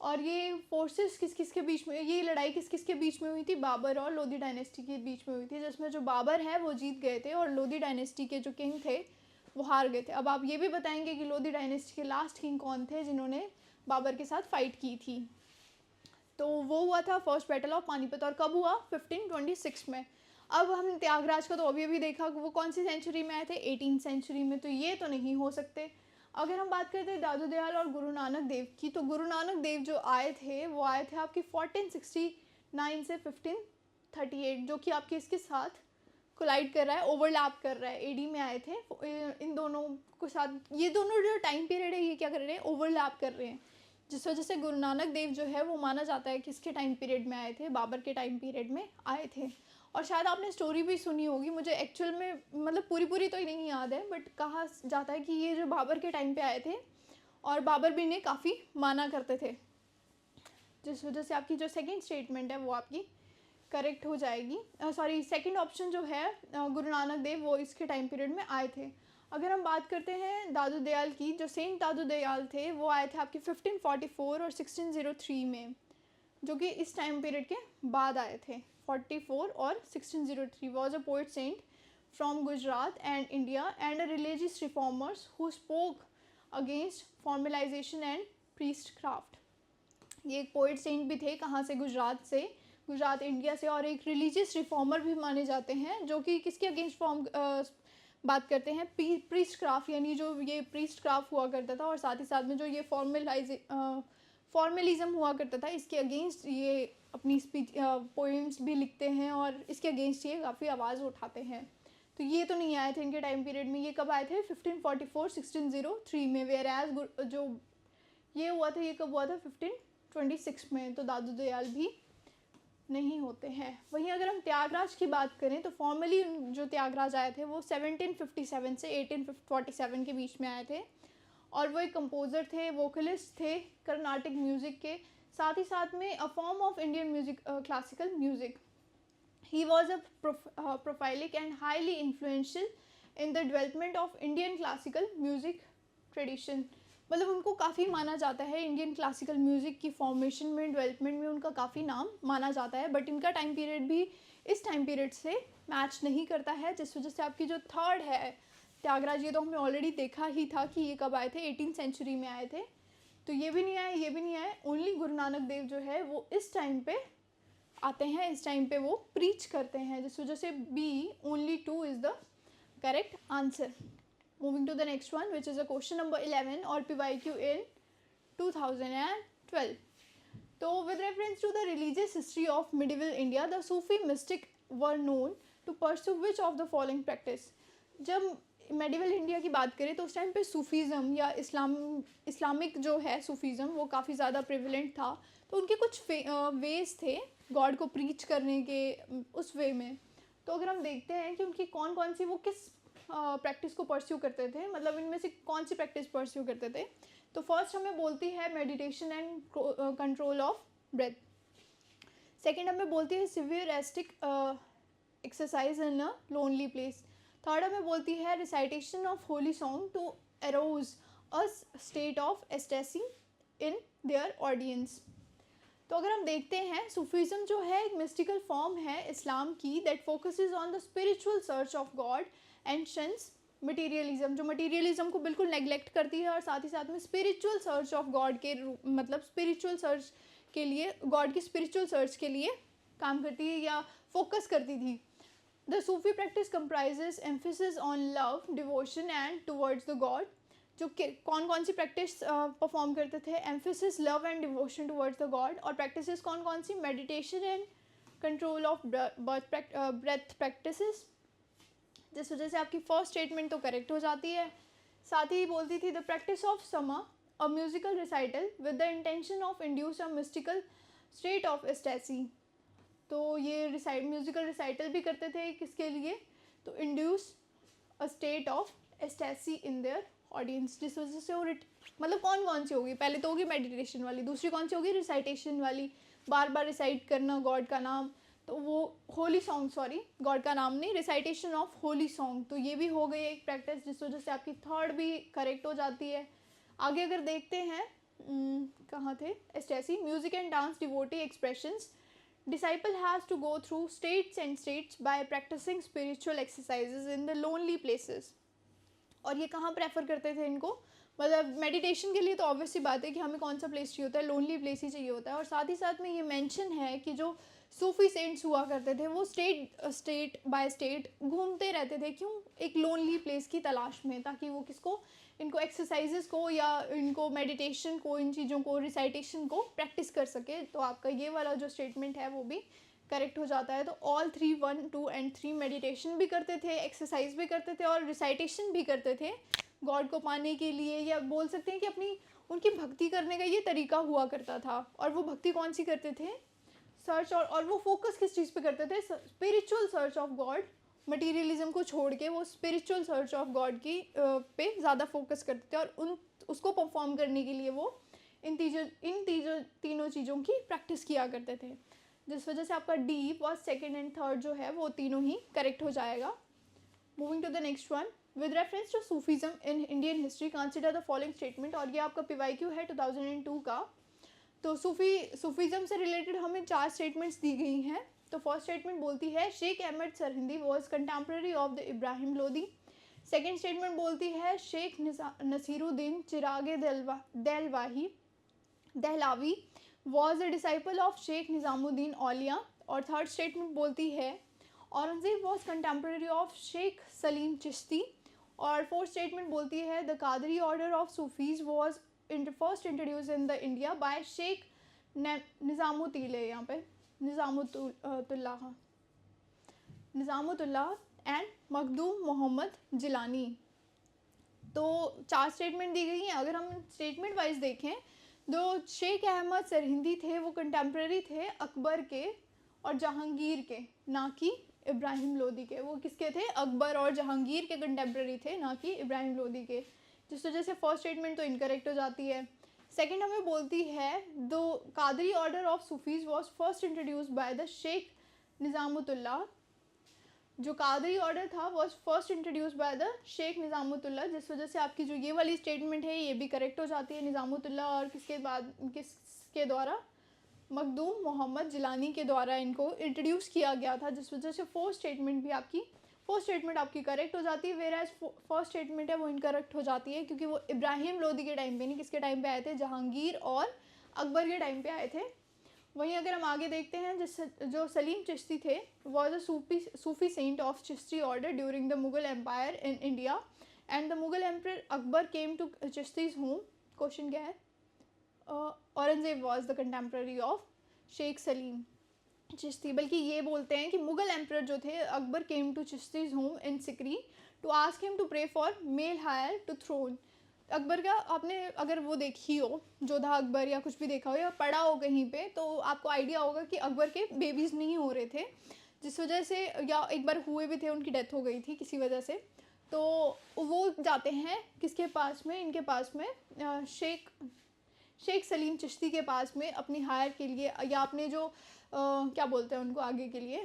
[SPEAKER 1] और ये फोर्सेस किस किस के बीच में, ये लड़ाई किस किस के बीच में हुई थी, बाबर और लोधी डायनेस्टी के बीच में हुई थी, जिसमें जो बाबर है वो जीत गए थे और लोधी डायनेस्टी के जो किंग थे वो हार गए थे। अब आप ये भी बताएंगे कि लोधी डायनेस्टी के लास्ट किंग कौन थे जिन्होंने बाबर के साथ फाइट की थी। तो वो हुआ था फर्स्ट बैटल ऑफ पानीपत, और कब हुआ, 1526 में। अब हमने त्यागराज का तो अभी देखा वो कौन सी सेंचुरी में आए थे, 18th सेंचुरी में, तो ये तो नहीं हो सकते। अगर हम बात करते हैं दादू दयाल और गुरु नानक देव की, तो गुरु नानक देव जो आए थे वो आए थे आपकी 1469 से 1538, जो कि आपके इसके साथ कोलाइड कर रहा है, ओवरलैप कर रहा है, एडी में आए थे। इन दोनों के साथ ये दोनों जो टाइम पीरियड है ये क्या कर रहे हैं, ओवरलैप कर रहे हैं, जिस वजह से गुरु नानक देव जो है वो माना जाता है किसके टाइम पीरियड में आए थे, बाबर के टाइम पीरियड में आए थे। और शायद आपने स्टोरी भी सुनी होगी, मुझे एक्चुअल में मतलब पूरी तो ही नहीं याद है, बट कहा जाता है कि ये जो बाबर के टाइम पे आए थे और बाबर भी इन्हें काफ़ी माना करते थे, जिस वजह से आपकी जो सेकंड स्टेटमेंट है वो आपकी करेक्ट हो जाएगी। सॉरी, सेकंड ऑप्शन जो है गुरु नानक देव वो इसके टाइम पीरियड में आए थे। अगर हम बात करते हैं दादू दयाल की, जो सेंट दादू दयाल थे वो आए थे आपके 1544 और 1603 में, जो कि इस टाइम पीरियड के बाद आए थे। 44 और 1603 was a poet Saint from Gujarat and India and a religious reformers who spoke against formalisation and priest craft. ये एक पोइट सेंट भी थे, कहाँ से, गुजरात से, गुजरात इंडिया से, और एक रिलीजियस रिफॉर्मर भी माने जाते हैं, जो कि किसके अगेंस्ट बात करते हैं, प्रीस्ट क्राफ्ट, यानी जो ये प्रीस्ट क्राफ्ट हुआ करता था, और साथ ही साथ में जो ये फॉर्मलिज्म हुआ करता था, इसके अगेंस्ट ये अपनी स्पीच पोइम्स भी लिखते हैं और इसके अगेंस्ट ये काफ़ी आवाज़ उठाते हैं। तो ये तो नहीं आए थे इनके टाइम पीरियड में, ये कब आए थे 1544-1603 में, वेयर एज जो ये हुआ था ये कब हुआ था 1526 में, तो दादू दयाल भी नहीं होते हैं। वहीं अगर हम त्यागराज की बात करें तो फॉर्मली जो त्यागराज आए थे वो 1757 से 1847 के बीच में आए थे और वो एक कंपोज़र थे, वोकलिस्ट थे कर्नाटिक म्यूज़िक के, साथ ही साथ में अ form of Indian music, classical music. He was a prolific and highly influential in the development of Indian classical music tradition। मतलब उनको काफ़ी माना जाता है, इंडियन क्लासिकल म्यूज़िक की फॉर्मेशन में, डेवलपमेंट में उनका काफ़ी नाम माना जाता है। बट इनका टाइम पीरियड भी इस टाइम पीरियड से मैच नहीं करता है, जिस वजह से आपकी जो थर्ड है त्यागराज, ये तो हमने ऑलरेडी देखा ही था कि ये कब आए थे, 18th सेंचुरी में आए थे, तो ये भी नहीं आए, ये भी नहीं आए। ओनली गुरु नानक देव जो है वो इस टाइम पे आते हैं, इस टाइम पे वो प्रीच करते हैं, जिस वजह से B only 2 is the correct answer. Moving to the next one which is a question number 11 और PYQ इन 2012। तो with reference to the religious history of medieval India, the Sufi mystic were known to pursue which of the following practice. जब medieval India की बात करें तो उस time पे Sufism या इस्लामिक जो है सूफीज़म वो काफ़ी ज़्यादा प्रिविलेंट था, तो उनके कुछ वेज थे गॉड को प्रीच करने के उस वे में। तो अगर हम देखते हैं कि उनकी कौन कौन सी वो किस प्रैक्टिस को परस्यू करते थे, मतलब इनमें से कौन सी प्रैक्टिस परस्यू करते थे, तो फर्स्ट हमें बोलती है meditation and control of breath. Second हमें बोलती है severe ascetic exercise in a lonely place. Third हमें बोलती है recitation of holy song to arouse a state of ecstasy in their audience. तो अगर हम देखते हैं सूफीज़म जो है एक मिस्टिकल फॉर्म है इस्लाम की that focuses on the spiritual search of God and shuns materialism, जो मटीरियलिज्म को बिल्कुल नेग्लेक्ट करती है और साथ ही साथ में स्पिरिचुअल सर्च ऑफ गॉड के मतलब स्पिरिचुअल सर्च के लिए, गॉड की स्पिरिचुअल सर्च के लिए काम करती है या फोकस करती थी। The Sufi practice comprises emphasis on love, devotion and towards the god. जो कौन कौन सी प्रैक्टिस परफॉर्म करते थे, emphasis love and devotion towards the god, और प्रैक्टिसेस कौन कौन सी, meditation and control of breath practices, जिस वजह से आपकी फर्स्ट स्टेटमेंट तो करेक्ट हो जाती है। साथ ही बोलती थी द प्रैक्टिस ऑफ समा a musical recital with the intention of induce a mystical state of एस्टेसी। तो ये म्यूजिकल रिसाइटल भी करते थे किसके लिए, तो induce a state of ecstasy in their audience, जिस वजह से वो मतलब कौन कौन सी होगी, पहले तो होगी मेडिटेशन वाली, दूसरी कौन सी होगी रिसाइटेशन वाली, बार बार रिसाइट करना गॉड का नाम, तो वो होली सॉन्ग, सॉरी गॉड का नाम नहीं, रिसाइटेशन ऑफ होली सॉन्ग, तो ये भी हो गई एक प्रैक्टिस, जिस वजह से आपकी थर्ड भी करेक्ट हो जाती है। आगे अगर देखते हैं कहाँ थे, एस्टेसी music and dance devotee expressions, disciple has to go through states and states by practicing spiritual exercises in the lonely places। और ये कहाँ प्रेफर करते थे इनको, मतलब मेडिटेशन के लिए तो ऑब्वियस सी बात है कि हमें कौन सा प्लेस चाहिए होता है, लोनली प्लेस ही चाहिए होता है। और साथ ही साथ में ये मेंशन है कि जो सूफी सेंट्स हुआ करते थे वो स्टेट बाय स्टेट घूमते रहते थे, क्यों, एक लोनली प्लेस की तलाश में, ताकि वो किसको, इनको एक्सरसाइजेस को या इनको मेडिटेशन को, इन चीज़ों को, रिसाइटेशन को प्रैक्टिस कर सके। तो आपका ये वाला जो स्टेटमेंट है वो भी करेक्ट हो जाता है। तो ऑल 3, 1, 2 and 3 मेडिटेशन भी करते थे, एक्सरसाइज भी करते थे और रिसाइटेशन भी करते थे गॉड को पाने के लिए, या बोल सकते हैं कि अपनी उनकी भक्ति करने का ये तरीका हुआ करता था। और वो भक्ति कौन सी करते थे, सर्च, और वो फोकस किस चीज़ पे करते थे, spiritual search of God, materialism को छोड़ के वो स्पिरिचुअल सर्च ऑफ गॉड की पे ज़्यादा फोकस करते थे, और उसको परफॉर्म करने के लिए वो इन तीनों चीज़ों की प्रैक्टिस किया करते थे, जिस वजह से आपका D first, second and third जो है वो तीनों ही करेक्ट हो जाएगा। Moving to the next one, with reference to Sufism in Indian history consider the following statement, और ये आपका PYQ है 2002 का। तो सूफीज़म से रिलेटेड हमें 4 स्टेटमेंट्स दी गई हैं। तो फर्स्ट स्टेटमेंट बोलती है Sheikh Ahmad Sirhindi was contemporary of the Ibrahim Lodi. Second statement बोलती है Sheikh Nasiruddin Chiragh Dehlavi was a disciple of Sheikh Nizamuddin Auliya. और थर्ड स्टेटमेंट बोलती है Aurangzeb was contemporary of Sheikh Salim Chishti. और फोर्थ स्टेटमेंट बोलती है the Qadiri order of Sufis was first introduce in the India by Sheikh Nizamuddin, यहाँ पे निज़ामुद्दौला एंड मखदूम मोहम्मद जिलानी। तो 4 स्टेटमेंट दी गई हैं। अगर हम स्टेटमेंट वाइज देखें, जो शेख अहमद सरहिंदी थे वो कंटेम्प्रेरी थे अकबर के और जहांगीर के, ना कि इब्राहिम लोदी के। वो किसके थे? अकबर और जहांगीर के कंटेम्प्रेरी थे, ना कि इब्राहिम लोदी के। जिस वजह से फर्स्ट स्टेटमेंट तो इनकरेक्ट हो जाती है। सेकंड हमें बोलती है the Qadiri order of Sufis was first introduced by the Sheikh Nizamuddaula. जो कादरी ऑर्डर था was first introduced by the Sheikh Nizamuddaula, जिस वजह से आपकी जो ये वाली स्टेटमेंट है ये भी करेक्ट हो जाती है। निज़ामुद्दौला और किसके द्वारा? मखदूम मोहम्मद जिलानी के द्वारा इनको इंट्रोड्यूस किया गया था, जिस वजह से फोर्थ स्टेटमेंट आपकी करेक्ट हो जाती है। वेयर एज फर्स्ट स्टेटमेंट है वो इनकरेक्ट हो जाती है, क्योंकि वो इब्राहिम लोदी के टाइम पे नहीं, किसके टाइम पे आए थे? जहांगीर और अकबर के टाइम पे आए थे। वहीं अगर हम आगे देखते हैं, जो सलीम चिश्ती थे was a Sufi saint of Chishti order during the Mughal empire in India and the Mughal emperor Akbar came to Chishti's home. Question क्या है? Aurangzeb was the contemporary of Sheikh Salim Chishti. बल्कि ये बोलते हैं कि मुगल एम्पर जो थे Akbar came to Chishti's home in Sikri to ask him to pray for male heir to throne. Akbar का आपने अगर वो देखी हो जोधा अकबर या कुछ भी देखा हो या पढ़ा हो कहीं पे, तो आपको आइडिया होगा कि अकबर के बेबीज़ नहीं हो रहे थे, जिस वजह से, या एक बार हुए भी थे, उनकी डेथ हो गई थी किसी वजह से। तो वो जाते हैं किसके पास में? इनके पास में शेख सलीम चिश्ती के पास में अपनी हायर के लिए, या अपने जो क्या बोलते हैं उनको आगे के लिए,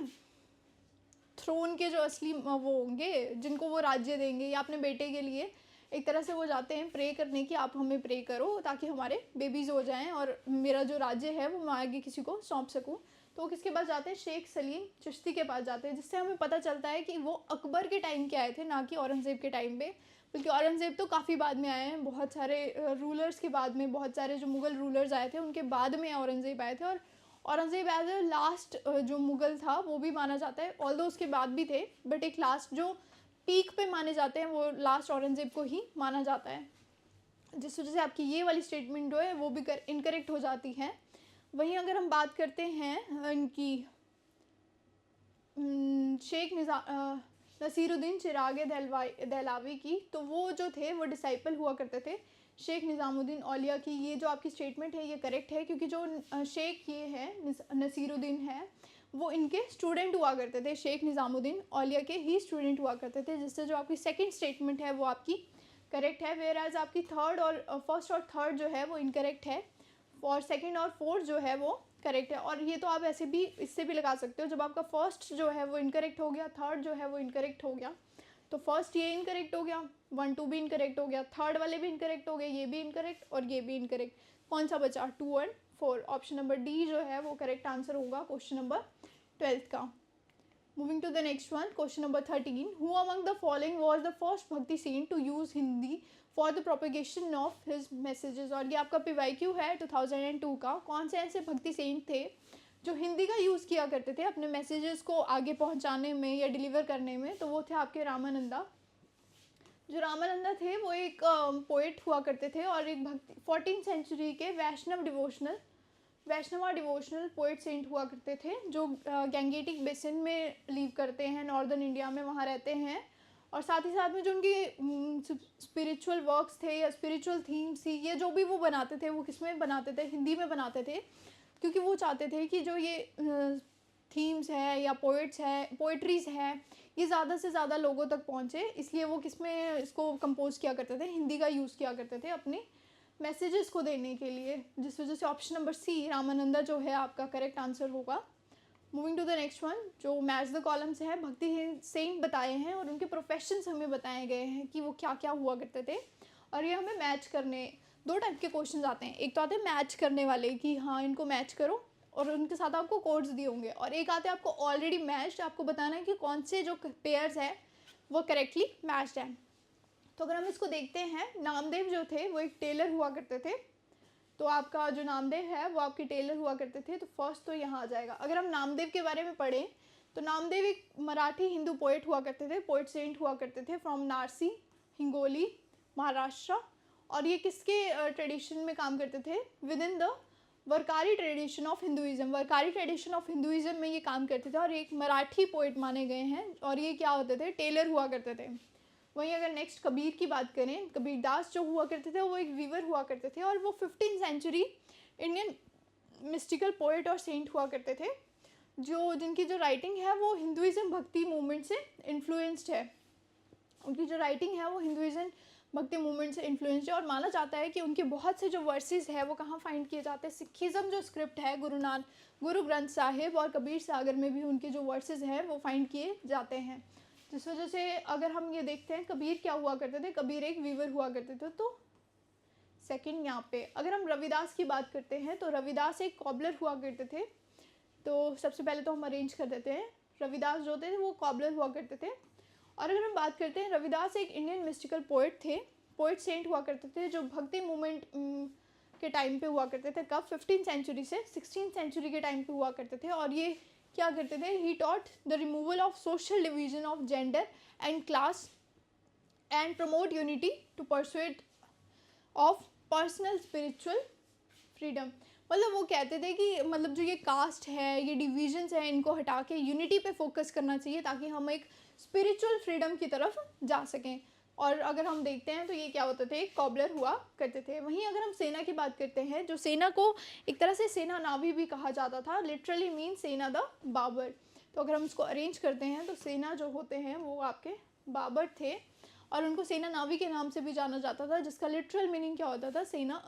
[SPEAKER 1] थ्रोन के जो असली वो होंगे जिनको वो राज्य देंगे, या अपने बेटे के लिए एक तरह से वो जाते हैं प्रे करने की, आप हमें प्रे करो ताकि हमारे बेबीज़ हो जाएं और मेरा जो राज्य है वो मैं आगे किसी को सौंप सकूं। तो वो किसके पास जाते हैं? शेख सलीम चिश्ती के पास जाते हैं, जिससे हमें पता चलता है कि वो अकबर के टाइम के आए थे, ना कि औरंगज़ेब के टाइम पे। बल्कि औरंगज़ेब तो काफ़ी बाद में आए हैं, बहुत सारे रूलर्स के बाद में, बहुत सारे जो मुग़ल रूलर्स आए थे उनके बाद में औरंगज़ेब आए थे। और औरंगज़ेब एज अ लास्ट जो मुग़ल था वो भी माना जाता है, ऑल्दो उसके बाद भी थे, बट एक लास्ट जो पीक पे माने जाते हैं वो लास्ट औरंगज़ेब को ही माना जाता है, जिस वजह से आपकी ये वाली स्टेटमेंट जो है वो भी इनकरेक्ट हो जाती है। वहीं अगर हम बात करते हैं इनकी शेख नसीरुद्दीन चिराग दहलावी की, तो वो जो थे वो डिसाइपल हुआ करते थे शेख निज़ामुद्दीन औलिया की। ये जो आपकी स्टेटमेंट है ये करेक्ट है, क्योंकि जो शेख ये है नसीरुद्दीन है वो इनके स्टूडेंट हुआ करते थे, शेख निज़ामुद्दीन औलिया के ही स्टूडेंट हुआ करते थे, जिससे जो आपकी सेकंड स्टेटमेंट है वो आपकी करेक्ट है। वेयर एज आपकी थर्ड और फर्स्ट और थर्ड जो है वो इनकरेक्ट है, और सेकंड और फोर्थ जो है वो करेक्ट है। और ये तो आप ऐसे भी इससे भी लगा सकते हो, जब आपका फर्स्ट जो है वो इनकरेक्ट हो गया, थर्ड जो है वो इनकरेक्ट हो गया, तो फर्स्ट ये इनकरेक्ट हो गया, 1 2 भी इनकरेक्ट हो गया, थर्ड वाले भी इनकरेक्ट हो गए, ये भी इनकरेक्ट और ये भी इनकरेक्ट। कौन सा बचा? 2 और 4। ऑप्शन नंबर डी जो है वो करेक्ट आंसर होगा क्वेश्चन नंबर 12th का। Moving to the next one, question number 13, who among the following was the first Bhakti saint to use Hindi for the propagation of his messages. और ये आपका PYQ है 2002 का। कौन से ऐसे भक्ति सेंट थे जो हिंदी का यूज़ किया करते थे अपने मैसेजेस को आगे पहुंचाने में या डिलीवर करने में? तो वो थे आपके रामानंदा। जो रामानंदा थे वो एक पोइट हुआ करते थे और एक 14th सेंचुरी के वैष्णवा डिवोशनल पोइट सेंट हुआ करते थे, जो गैंगेटिक बेसिन में लीव करते हैं, नॉर्दर्न इंडिया में वहाँ रहते हैं। और साथ ही साथ में जो उनकी स्पिरिचुअल वर्क्स थे या स्पिरिचुअल थीम्स थी, ये जो भी वो बनाते थे वो किस में बनाते थे? हिंदी में बनाते थे, क्योंकि वो चाहते थे कि जो ये थीम्स है या पोइट्रीज़ है ये ज़्यादा से ज़्यादा लोगों तक पहुँचे, इसलिए वो किस में इसको कंपोज किया करते थे? हिंदी का यूज़ किया करते थे अपने मैसेजेस को देने के लिए, जिस वजह से ऑप्शन नंबर सी रामानंदा जो है आपका करेक्ट आंसर होगा। Moving to the next one, जो मैच द कॉलम्स है भक्ति सेंट बताए हैं और उनके प्रोफेशंस हमें बताए गए हैं कि वो क्या क्या हुआ करते थे। और ये हमें मैच करने, 2 टाइप के क्वेश्चन आते हैं, एक तो आते हैं मैच करने वाले कि हाँ इनको मैच करो और उनके साथ आपको कोड्स दिए होंगे, और एक आते हैं आपको ऑलरेडी मैच्ड, आपको बताना है कि कौन से जो पेयर्स है वो करेक्टली मैच्ड हैं। तो अगर हम इसको देखते हैं, नामदेव जो थे वो एक टेलर हुआ करते थे, तो आपका जो नामदेव है वो आपके टेलर हुआ करते थे, तो फर्स्ट तो यहाँ आ जाएगा। अगर हम नामदेव के बारे में पढ़ें तो नामदेव एक मराठी हिंदू पोइट हुआ करते थे, पोइट सेंट हुआ करते थे फ्रॉम नारसी, हिंगोली, महाराष्ट्र। और ये किसके ट्रेडिशन में काम करते थे? Within the Warkari tradition of Hinduism. Warkari tradition of Hinduism में ये काम करते थे और एक मराठी पोइट माने गए हैं, और ये क्या होते थे? टेलर हुआ करते थे। वहीं अगर नेक्स्ट कबीर की बात करें, कबीर दास जो हुआ करते थे वो एक वीवर हुआ करते थे, और वो 15th century Indian mystical poet और सेंट हुआ करते थे, जिनकी जो राइटिंग है वो हिंदुइज़्म भक्ति मूवमेंट से इन्फ्लुएंस्ड है। उनकी जो राइटिंग है वो हिंदुइज़्म भक्ति मूवमेंट से इन्फ्लुएंस्ड है, और माना जाता है कि उनके बहुत से जो वर्सेस है वो कहाँ फाइंड किए जाते हैं? सिखिज़्म जो स्क्रिप्ट है, गुरु ग्रंथ साहिब और कबीर सागर में भी उनके जो वर्सेस हैं वो फाइंड किए जाते हैं। जिस वजह से अगर हम ये देखते हैं, कबीर क्या हुआ करते थे? कबीर एक वीवर हुआ करते थे। तो सेकंड यहाँ पे अगर हम रविदास की बात करते हैं तो रविदास एक कॉबलर हुआ करते थे। तो सबसे पहले तो हम अरेंज कर देते हैं, रविदास जो थे वो कॉबलर हुआ करते थे। और अगर हम बात करते हैं, रविदास एक इंडियन मिस्टिकल पोइट थे, पोइट सेंट हुआ करते थे, जो भक्ति मूवमेंट के टाइम पे हुआ करते थे। कब? 15th सेंचुरी से 16th सेंचुरी के टाइम पे हुआ करते थे। और ये क्या करते थे? He taught the removal of social division of gender and class and promote unity to pursuit of personal spiritual freedom. मतलब वो कहते थे कि मतलब जो ये कास्ट है, ये डिविजन्स हैं, इनको हटा के यूनिटी पे फोकस करना चाहिए ताकि हम एक स्पिरिचुअल फ्रीडम की तरफ जा सकें। और अगर हम देखते हैं तो ये क्या होते थे? एक कॉबलर हुआ करते थे। वहीं अगर हम सेना की बात करते हैं, जो सेना को एक तरह से सेना नावी भी कहा जाता था, लिटरली मीन सेना द बाबर। तो अगर हम इसको अरेंज करते हैं तो सेना जो होते हैं वो आपके बाबर थे, और उनको सेना नावी के नाम से भी जाना जाता था, जिसका लिटरल मीनिंग क्या होता था? सेना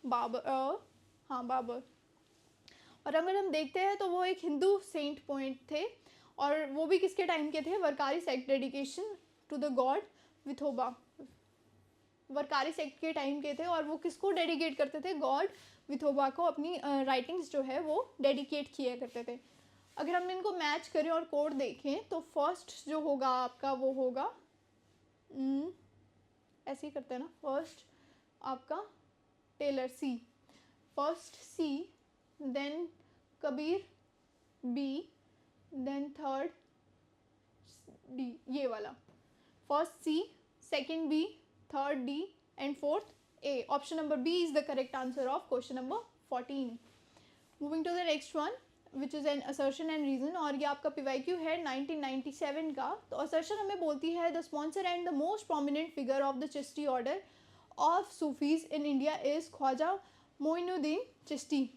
[SPEAKER 1] बाबर, बाबर। और अगर हम देखते हैं तो वो एक हिंदू सेंट पॉइंट थे, और वो भी किसके टाइम के थे? Warkari sect dedication to the god Vithoba. Warkari sect के टाइम के थे, और वो किसको डेडिकेट करते थे? गॉड विथोबा को अपनी राइटिंग्स जो है वो डेडिकेट किया करते थे। अगर हम इनको मैच करें और कोड देखें तो फर्स्ट जो होगा आपका वो होगा ऐसे ही करते हैं ना, फर्स्ट आपका Taylor C, first C, then Kabir B, then third D, ये वाला first C, second B, third D and fourth A. Option number B is the correct answer of question number 14। Moving to the next one which is an assertion and reason, और ये आपका PYQ है 1997 का। तो assertion हमें बोलती है the sponsor and the most prominent figure of the Chishti order of Sufis in India is Khwaja Moinuddin Chishti.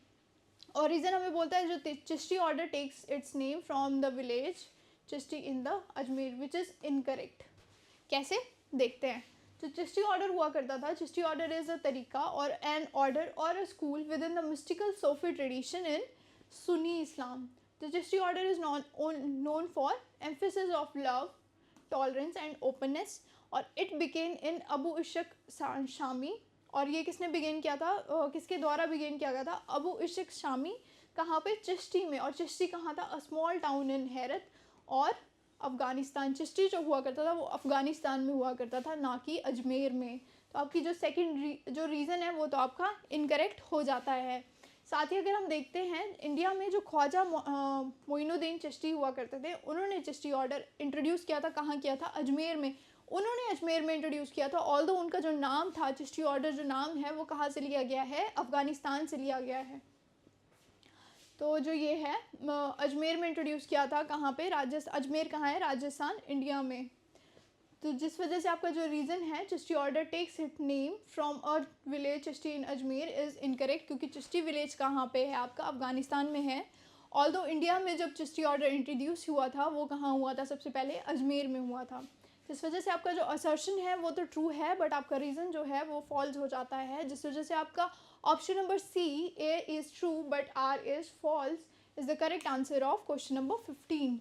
[SPEAKER 1] और रीज़न हमें बोलता है जो Chishti order takes its name from the village Chishti in the Ajmer, which is incorrect. कैसे? देखते हैं। जो चिश्ती ऑर्डर हुआ करता था, चिश्ती ऑर्डर इज़ अ तरीका और एन ऑर्डर और अ school with in the mystical Sufi tradition in Sunni Islam. The Chishti order is known for emphasis of love, tolerance and openness, और it began in Abu Ishaq Shami. और ये किसने begin किया था? किसके द्वारा बिगेन किया गया था? अबू इशक शामी। कहाँ पे? चिश्ती में। और चिश्ती कहाँ था? A small town in Herat और अफ़गानिस्तान। चिश्ती जो हुआ करता था वो अफ़गानिस्तान में हुआ करता था, ना कि अजमेर में। तो आपकी जो सेकंड जो रीज़न है वो तो आपका इनकरेक्ट हो जाता है। साथ ही अगर हम देखते हैं, इंडिया में जो ख्वाजा मोइनुद्दीन चिश्ती हुआ करते थे, उन्होंने चिश्ती ऑर्डर इंट्रोड्यूस किया था। कहाँ किया था? अजमेर में। उन्होंने अजमेर में इंट्रोड्यूस किया था, ऑल्दो उनका जो नाम था, चिश्ती ऑर्डर जो नाम है वो कहाँ से लिया गया है? अफ़गानिस्तान से लिया गया है। तो जो ये है अजमेर में इंट्रोड्यूस किया था। कहाँ पे? अजमेर कहाँ है? राजस्थान, इंडिया में। तो जिस वजह से आपका जो रीज़न है Chishti order takes it name from a village Chishti in Ajmer is incorrect, क्योंकि चिश्ती विलेज कहाँ पे है? आपका अफ़गानिस्तान में है। ऑल्दो इंडिया में जब चिश्ती ऑर्डर इंट्रोड्यूस हुआ था वो कहाँ हुआ था? सबसे पहले अजमेर में हुआ था। जिस वजह से आपका जो असर्शन है वो तो ट्रू है, बट आपका रीज़न जो है वो फॉल्स हो जाता है, जिस वजह से आपका option number C, A is true but R is false, is the correct answer of question number 15.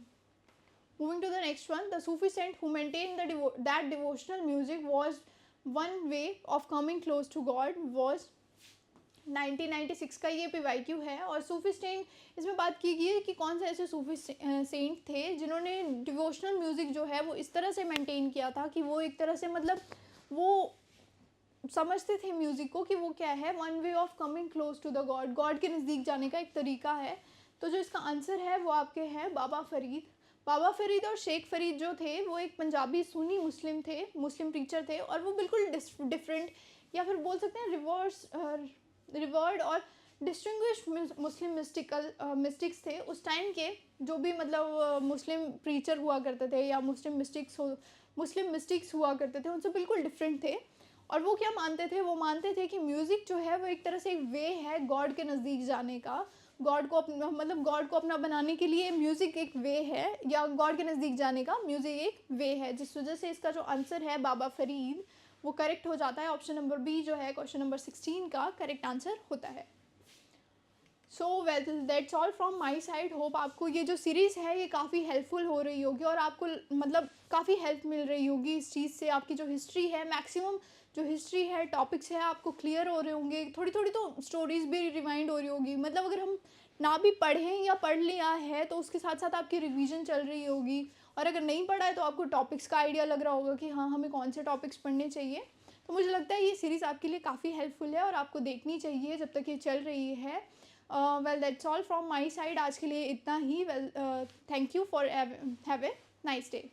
[SPEAKER 1] Moving to the next one, the Sufi saint who maintained that devotional music was one way of coming close to God was 1996 का ये PYQ है। और Sufi saint इसमें बात की गई है कि कौन से ऐसे सूफी सेंट थे जिन्होंने डिवोशनल म्यूज़िक जो है वो इस तरह से मेंटेन किया था कि वो एक तरह से मतलब वो समझते थे म्यूज़िक को कि वो क्या है? One way of coming close to the god, god के नज़दीक जाने का एक तरीका है। तो जो इसका आंसर है वो आपके हैं बाबा फरीद। बाबा फरीद और शेख फरीद जो थे वो एक पंजाबी सुन्नी मुस्लिम थे, मुस्लिम प्रीचर थे, और वो बिल्कुल डिफरेंट या फिर बोल सकते हैं रिवर्ड और डिस्टिंग्विश्ड मुस्लिम मिस्टिक्स थे उस टाइम के, जो भी मतलब मुस्लिम प्रीचर हुआ करते थे या मुस्लिम मिस्टिक्स हुआ करते थे, उनसे बिल्कुल डिफरेंट थे। और वो क्या मानते थे, वो मानते थे कि म्यूज़िक जो है वो एक तरह से एक वे है गॉड के नज़दीक जाने का। गॉड को अपना मतलब गॉड को अपना बनाने के लिए म्यूज़िक एक वे है, या गॉड के नज़दीक जाने का म्यूज़िक एक वे है, जिस वजह से इसका जो आंसर है बाबा फरीद वो करेक्ट हो जाता है। ऑप्शन नंबर बी जो है क्वेश्चन नंबर 16 का करेक्ट आंसर होता है। So well that's all from my side. Hope आपको ये जो सीरीज़ है ये काफ़ी हेल्पफुल हो रही होगी और आपको मतलब काफ़ी हेल्प मिल रही होगी इस चीज़ से। आपकी जो हिस्ट्री है, मैक्सिमम जो हिस्ट्री है, टॉपिक्स है, आपको क्लियर हो रहे होंगे। थोड़ी थोड़ी तो स्टोरीज भी रिमाइंड हो रही होगी, मतलब अगर हम ना भी पढ़ें या पढ़ लिया है तो उसके साथ साथ आपकी रिवीजन चल रही होगी। और अगर नहीं पढ़ा है तो आपको टॉपिक्स का आइडिया लग रहा होगा कि हाँ हमें कौन से टॉपिक्स पढ़ने चाहिए। तो मुझे लगता है ये सीरीज़ आपके लिए काफ़ी हेल्पफुल है और आपको देखनी चाहिए जब तक ये चल रही है। Well that's all from my side. आज के लिए इतना ही। Well thank you for have a nice day.